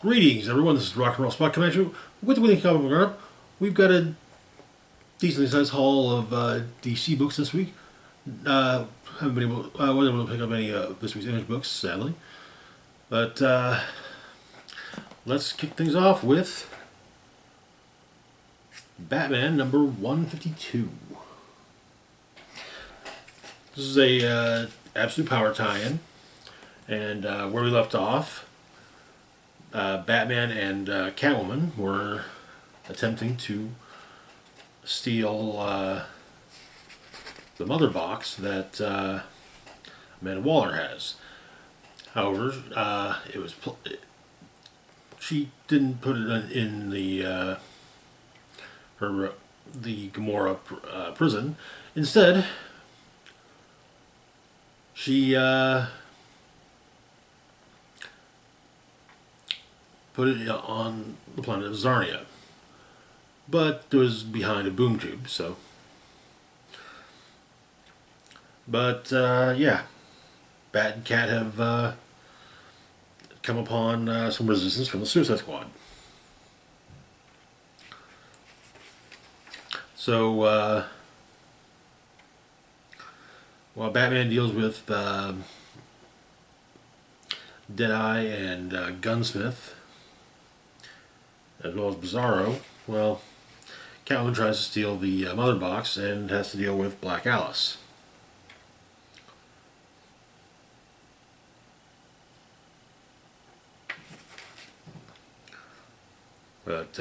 Greetings, everyone. This is Rock and Roll Spot coming at you with the Winning Comic Book Roundup. We've got a decently sized haul of DC books this week. Haven't been wasn't able to pick up any of this week's Image books, sadly. But let's kick things off with Batman number 152. This is a Absolute Power tie-in, and where we left off, Batman and Catwoman were attempting to steal the mother box that Amanda Waller has. However, she didn't put it in the the Gomorrah prison. Instead, she put it on the planet of Zarnia. But it was behind a boom tube, so. But, yeah. Bat and Cat have come upon some resistance from the Suicide Squad. So, while Batman deals with Deadeye and Gunsmith, as well as Bizarro, well, Catwoman tries to steal the mother box and has to deal with Black Alice. But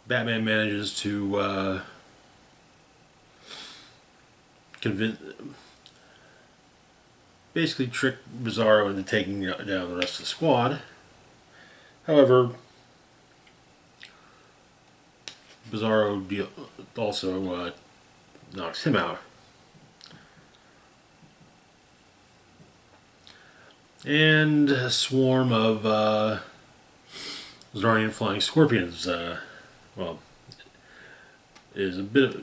Batman manages to basically trick Bizarro into taking down the rest of the squad. However, Bizarro also knocks him out. And a swarm of Zarnian flying scorpions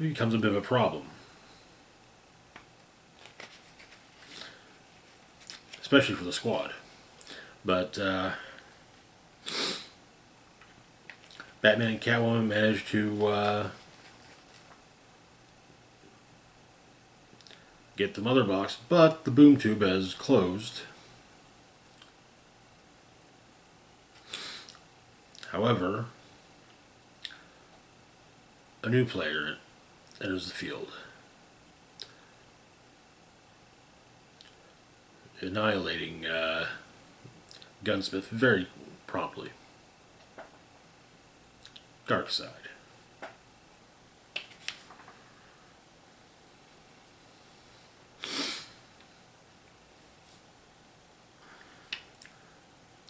becomes a bit of a problem, especially for the squad. But Batman and Catwoman manage to get the mother box, but the boom tube has closed. However, a new player enters the field, annihilating Gunsmith very promptly. Darkseid.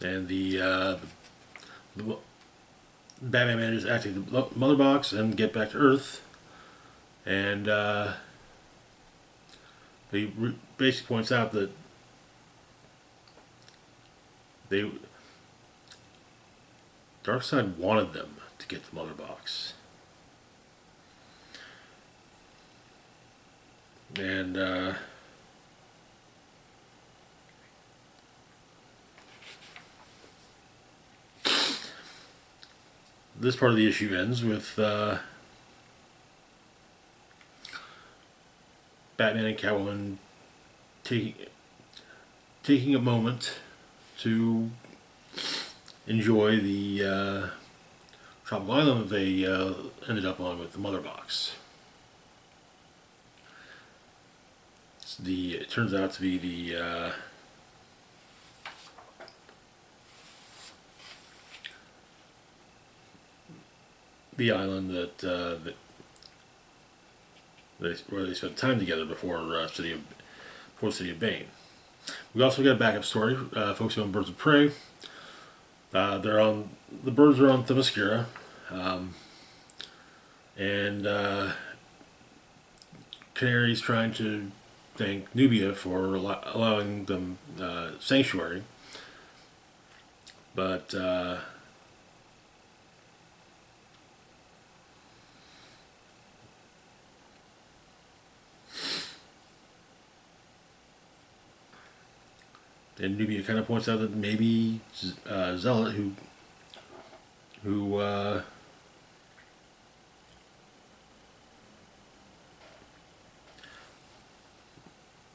And the Batman manages to activate the mother box and get back to Earth, and he basically points out that Darkseid wanted them to get the mother box, and this part of the issue ends with Batman and Catwoman taking a moment to enjoy the tropical island that they ended up on with the mother box. It turns out to be the island where they spent time together before City of Bane. We also got a backup story focusing on Birds of Prey. The birds are on Themyscira, and Canary's trying to thank Nubia for allowing them sanctuary. But and Nubia kind of points out that maybe Zealot, who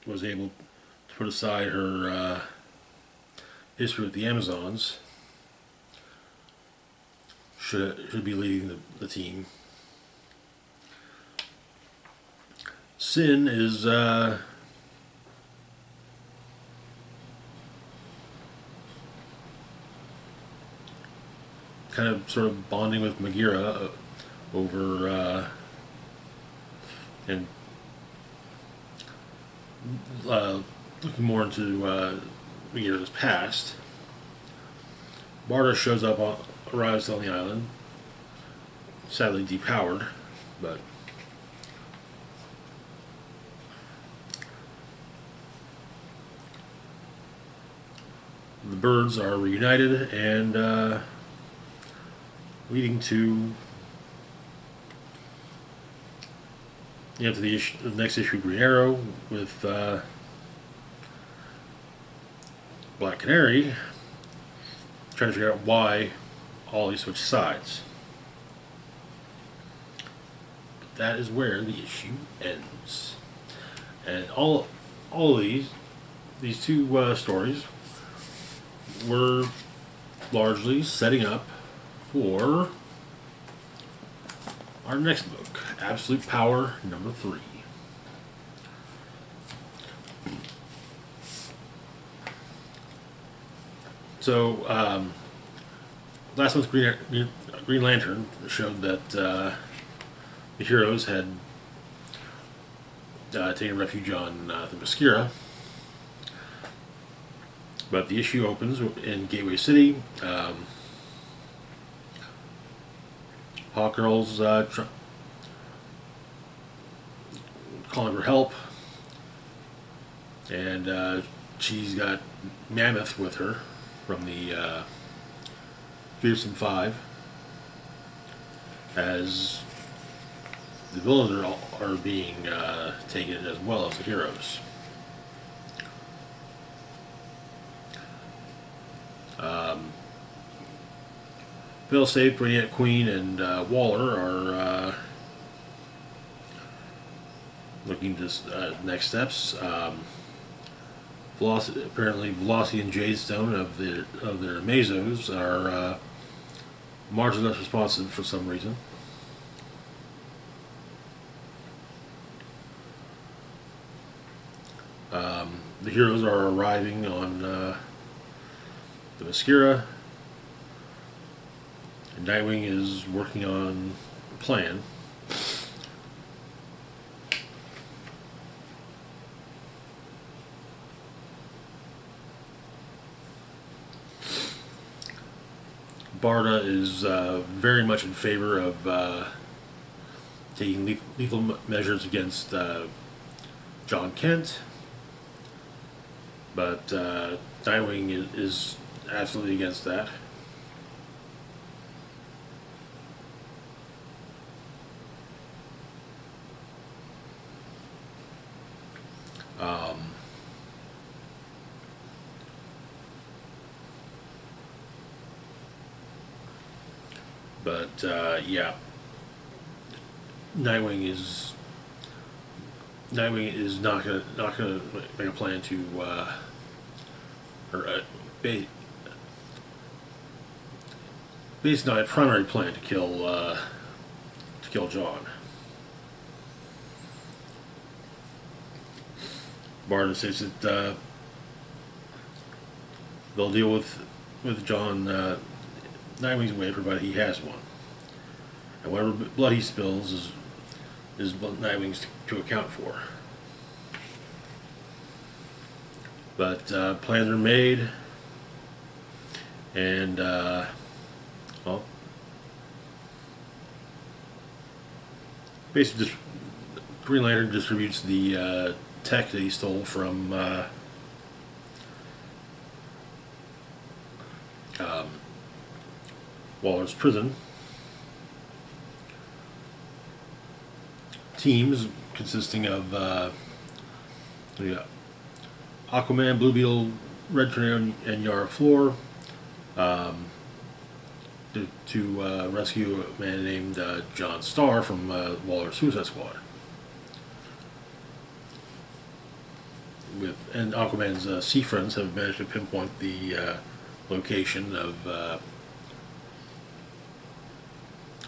was able to put aside her history with the Amazons, should be leading the team. Sin is kind of sort of bonding with Magira over and looking more into Magira's past. Barda shows up, arrives on the island, sadly depowered, but the birds are reunited and leading to the next issue of Green Arrow with Black Canary trying to figure out why Ollie switched sides. But that is where the issue ends. And all of these two stories were largely setting up for our next book, Absolute Power #3. So, last month's Green Lantern showed that the heroes had taken refuge on the Mascara. But the issue opens in Gateway City. Hawkgirl's calling for help, and she's got Mammoth with her from the Fearsome Five, as the villains are being taken as well as the heroes. Failsafe, Brainiac Queen, and Waller are looking to next steps. Apparently, Velocity and Jadestone of their Mazos are marginally less responsive for some reason. The heroes are arriving on the Mascara. And Nightwing is working on a plan. Barda is very much in favor of taking lethal measures against John Kent, but Nightwing is absolutely against that. Yeah, Nightwing is not gonna make a plan to based on a primary plan to kill John. Barton says that they'll deal with John Nightwing's way, provided he has one. And whatever blood he spills is Nightwing's to account for. But plans are made, and well, basically, Green Lantern distributes the tech that he stole from Waller's prison. Teams consisting of yeah, Aquaman, Blue Beetle, Red Tornado, and Yara Floor to rescue a man named John Starr from Waller's Suicide Squad. And Aquaman's sea friends have managed to pinpoint the location of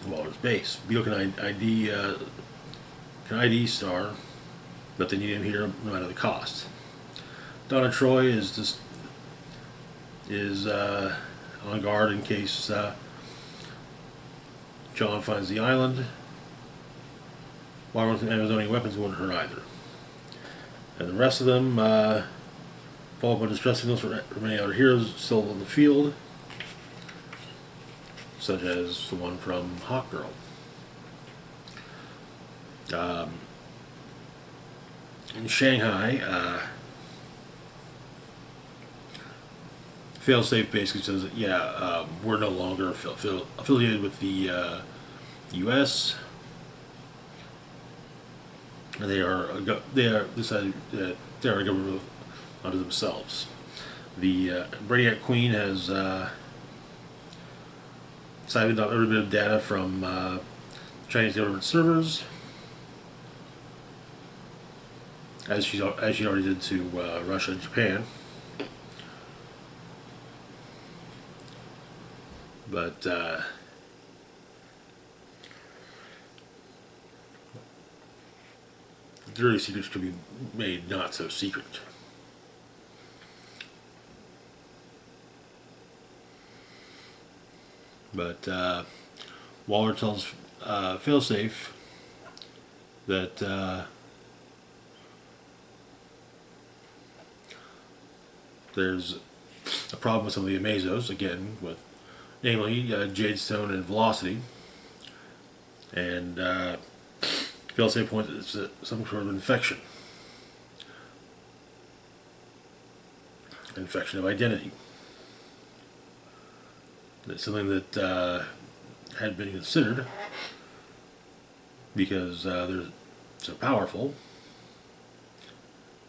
Waller's base. Beetle can ID Starr, but they need him here no matter the cost. Donna Troy is on guard in case John finds the island. While Amazonian weapons wouldn't hurt either. And the rest of them follow up on distress signals for many other heroes still in the field, such as the one from Hawkgirl. In Shanghai, Failsafe basically says that, yeah, we're no longer affiliated with the U.S. And they are decided that they are a government unto themselves. The Brainiac Queen has cited out every bit of data from Chinese government servers, as she already did to Russia and Japan. But dirty secrets could be made not so secret. But Waller tells Failsafe that there's a problem with some of the Amazos, again, with namely Jadestone and Velocity. And Failsafe points that it's some sort of infection. Infection of identity. That's something that had been considered because they're so powerful.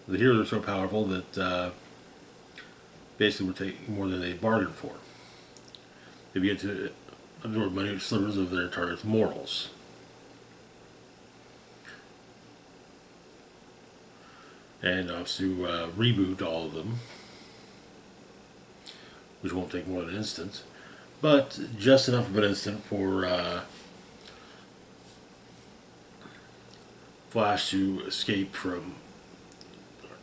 The heroes are so powerful that basically we're taking more than they bargained for. They begin to absorb minute slivers of their target's morals. And to reboot all of them, which won't take more than an instant, but just enough of an instant for Flash to escape from,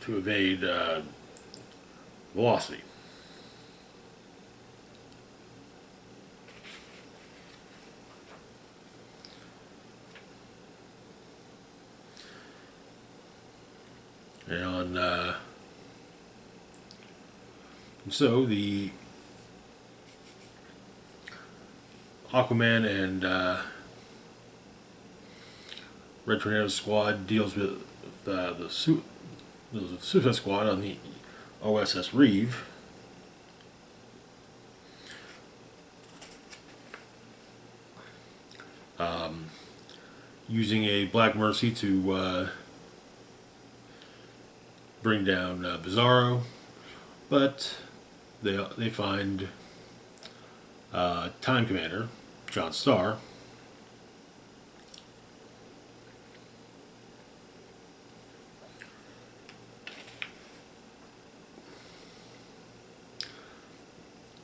to evade Velocity. And so the Aquaman and Red Tornado Squad deals with the Suicide Squad on the OSS Reeve. Using a Black Mercy to bring down Bizarro, but they find Time Commander John Starr,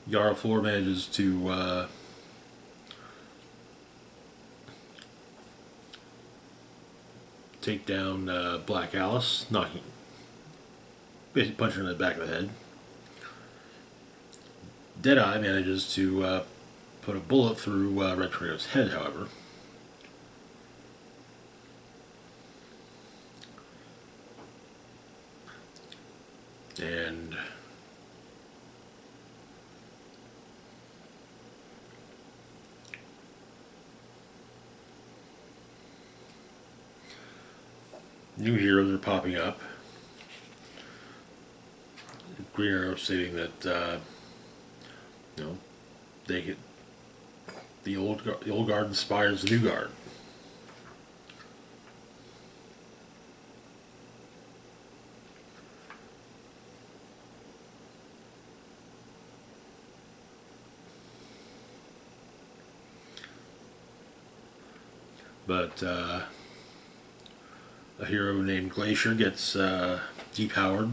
Yara Floor manages to take down Black Alice, basically punching her in the back of the head. Deadeye manages to put a bullet through Red Tornado's head, however. And new heroes are popping up. Green Arrow stating that, they get the old guard inspires the new guard. But a hero named Glacier gets depowered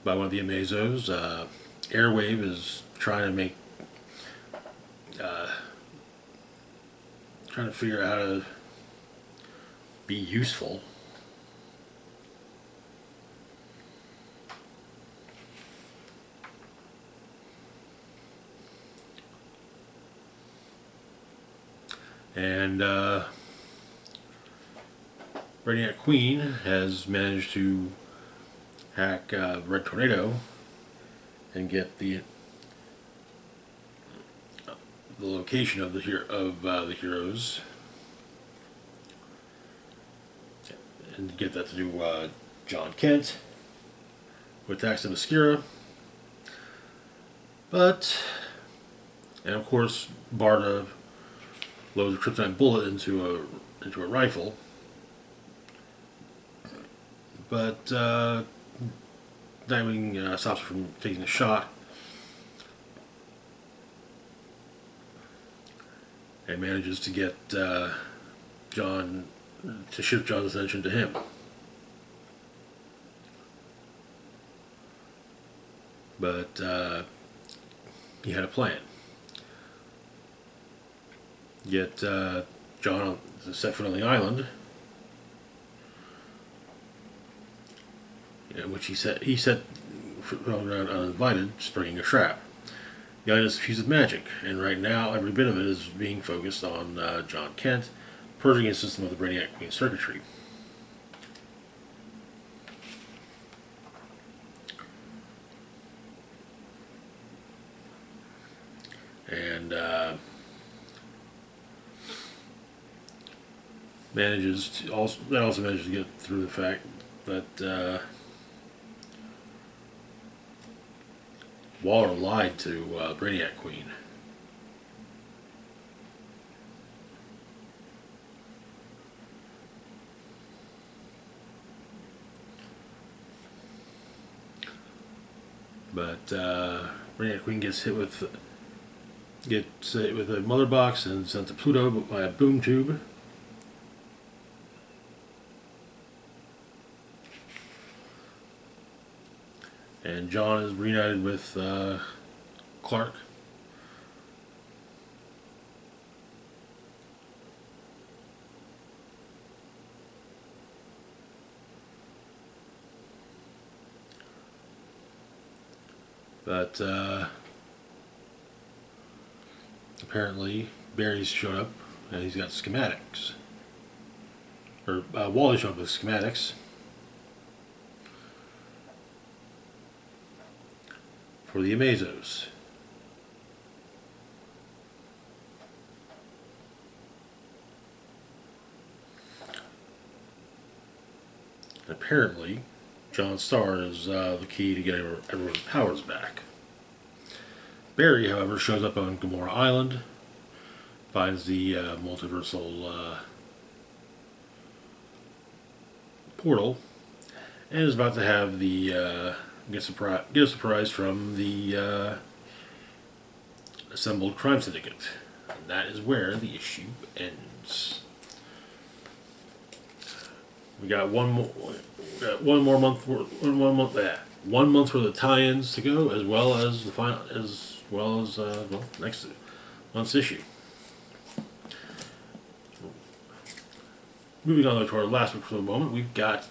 by one of the Amazos. Airwave is trying to make, trying to figure out how to be useful. And Brainiac Queen has managed to hack Red Tornado and get the location of the heroes, and get that to do John Kent, who attacks the Mascara. And of course, Barda loads a kryptonite bullet into a rifle, but Nightwing stops her from taking a shot and manages to get John to shift John's attention to him. But he had a plan. Get John to set foot on the island, which he set foot on the ground uninvited, springing a trap. The island is fused with magic, and right now every bit of it is being focused on John Kent, purging his system of the Brainiac Queen circuitry. And that also manages to get through the fact that Waller lied to Brainiac Queen. But Brainiac Queen gets hit with a mother box and sent to Pluto by a boom tube. And John is reunited with Clark. But apparently Barry's showed up and he's got schematics. Or Wally showed up with schematics for the Amazos. Apparently, John Starr is the key to getting everyone's powers back. Barry, however, shows up on Gamora Island, finds the multiversal portal, and is about to have the get a surprise from the assembled crime syndicate. And that is where the issue ends. We got one month worth of tie-ins to go, as well as the final, next month's issue. Moving on to our last book for the moment, we've got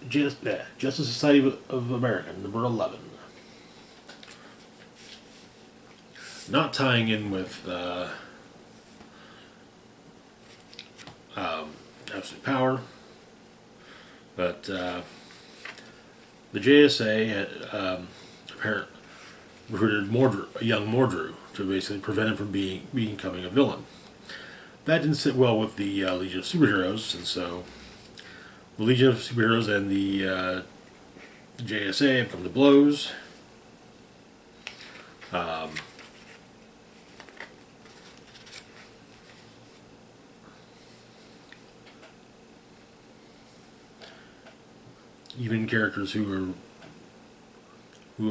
Justice Society of America, number 11. Not tying in with Absolute Power, but the JSA had apparently recruited a young Mordru to basically prevent him from becoming a villain. That didn't sit well with the Legion of Superheroes, and so the Legion of Superheroes and the JSA have come to blows. even characters who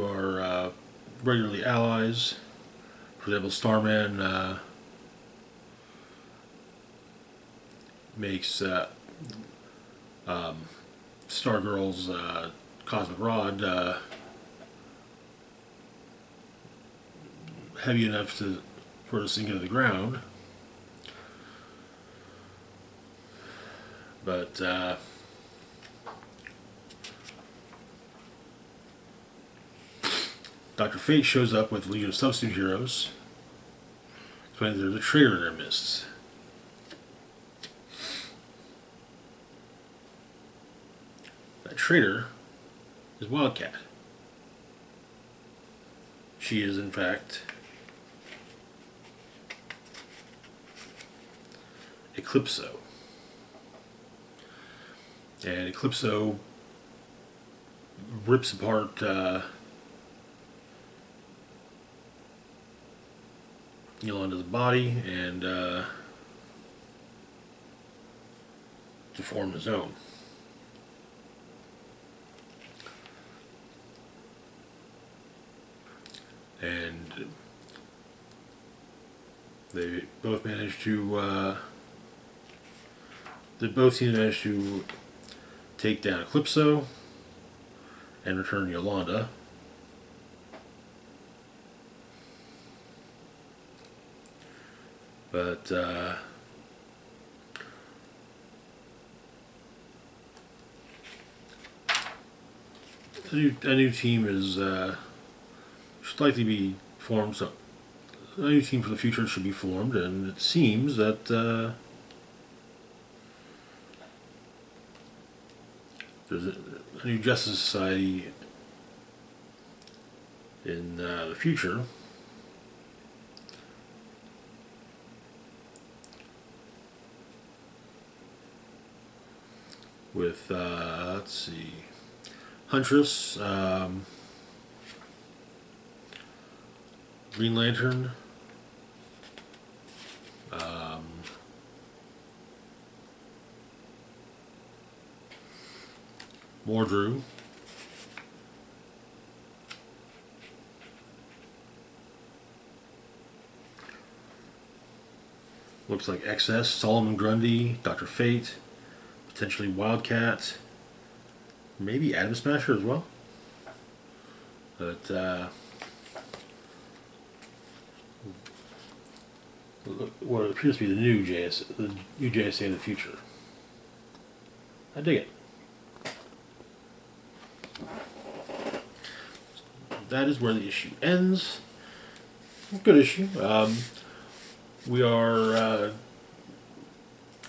are regularly allies. For example, Starman makes Stargirl's cosmic rod heavy enough for it to sink into the ground. But Dr. Fate shows up with a Legion of Substitute Heroes, explaining there's a traitor in their midst. That traitor is Wildcat. She is, in fact, Eclipso. And Eclipso rips apart Yolanda's body and to form his own. And they both managed to seem to manage to take down Eclipso and return Yolanda. But a new team is should likely be formed. So a new team for the future should be formed, and it seems that there's a new Justice Society in the future. With, let's see, Huntress, Green Lantern, Mordru, looks like XS, Solomon Grundy, Dr. Fate, potentially Wildcat, maybe Atom Smasher as well. But what appears to be the new JSA of the future. I dig it. That is where the issue ends. Good issue. We are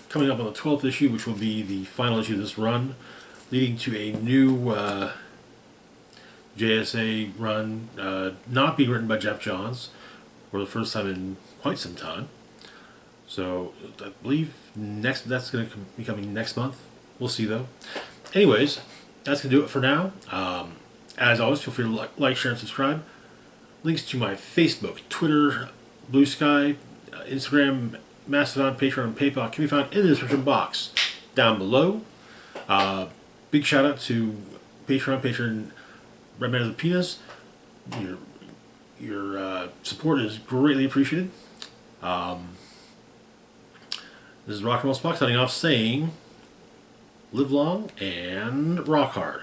coming up on the 12th issue, which will be the final issue of this run, leading to a new JSA run, not being written by Jeff Johns, for the first time in quite some time. So I believe that's going to be coming next month. We'll see though. Anyways, that's going to do it for now. As always, feel free to like, share, and subscribe. Links to my Facebook, Twitter, Blue Sky, Instagram, Mastodon, Patreon, and PayPal can be found in the description box down below. Big shout out to Patreon patron Redman of the Penis. Your support is greatly appreciated. This is Rock and Roll Spock signing off, saying, live long and rock hard.